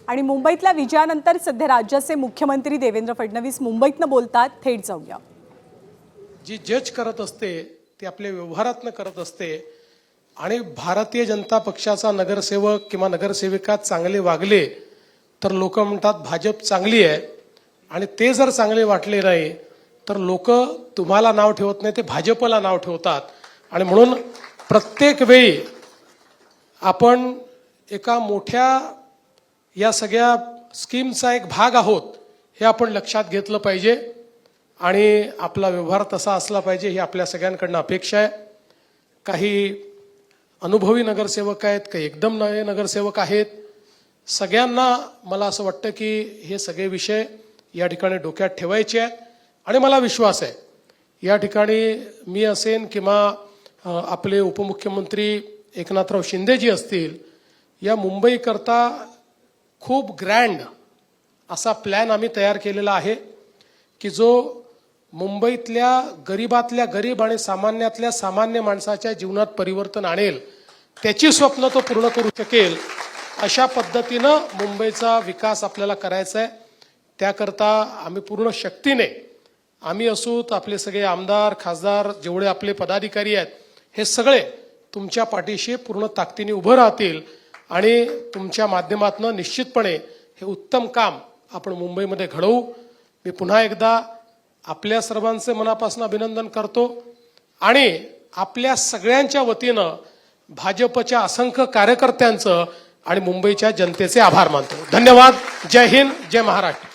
आणि मुंबईतल्या विजयानंतर सध्या राज्याचे मुख्यमंत्री देवेंद्र फडणवीस मुंबईतनं बोलतात, थेट जाऊया। जी जज करत असते ती आपल्या व्यवहारातनं करत असते आणि भारतीय जनता पक्षाचा नगरसेवक किंवा नगरसेविका चांगले वागले तर लोक म्हणतात भाजप चांगली आहे, आणि ते जर चांगले वाटले नाही तर लोक तुम्हाला नाव ठेवत नाही, ते भाजपला नाव ठेवतात। आणि म्हणून प्रत्येक वेळी आपण एका मोठ्या या सगळ्या स्कीमचा एक भाग आहोत हे आपण लक्षात घेतलं पाहिजे आणि आपला व्यवहार तसा असला पाहिजे ही आपल्या सगळ्यांकडून अपेक्षा आहे। काही अनुभवी नगरसेवक आहेत, काही एकदम नवे नगरसेवक आहेत। सगळ्यांना मला असं वाटतं की हे सगळे विषय या ठिकाणी डोक्यात ठेवायचे आहेत आणि मला विश्वास आहे या ठिकाणी मी असेन किंवा आपले उपमुख्यमंत्री एकनाथराव शिंदेजी असतील, या मुंबईकरता खूप ग्रँड असा प्लॅन आम्ही तयार केलेला आहे की जो मुंबईतल्या गरीबातल्या गरीब आणि सामान्यातल्या सामान्य माणसाच्या जीवनात परिवर्तन आणेल, त्याची स्वप्न तो पूर्ण करू शकेल। अशा पद्धतीनं मुंबईचा विकास आपल्याला करायचा आहे। त्याकरता आम्ही पूर्ण शक्तीने, आम्ही असूत, आपले सगळे आमदार खासदार जेवढे आपले पदाधिकारी आहेत, हे सगळे तुमच्या पाठीशी पूर्ण ताकदीने उभं राहतील आणि तुमच्या माध्यमातून निश्चितपणे हे उत्तम काम आपण मुंबईमध्ये घडवू। मी पुन्हा एकदा आपल्या सर्वांचे मनापासून अभिनंदन करतो आणि आपल्या सगळ्यांच्या वतीनं भाजपच्या असंख्य कार्यकर्त्यांचं आणि मुंबईच्या जनतेचे आभार मानतो। धन्यवाद। जय हिंद, जय महाराष्ट्र।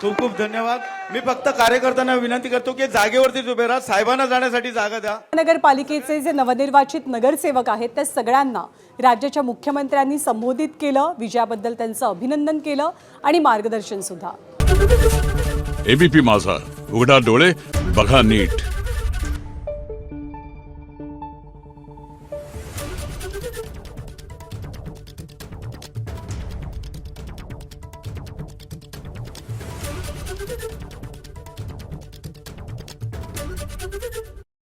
खूप खूप धन्यवाद। मी फक्त कार्यकर्त्यांना विनंती करतो की जागेवरतीच उभे राहा, साहेबांना जाण्यासाठी जागा द्या। नगरपालिकेचे जे नवनिर्वाचित नगरसेवक आहेत त्या सगळ्यांना राज्याच्या मुख्यमंत्र्यांनी संबोधित केलं, विजयाबद्दल त्यांचं अभिनंदन केलं आणि मार्गदर्शन सुद्धा। एबीपी माझा, उघडा डोळे बघा नीट। Thank you.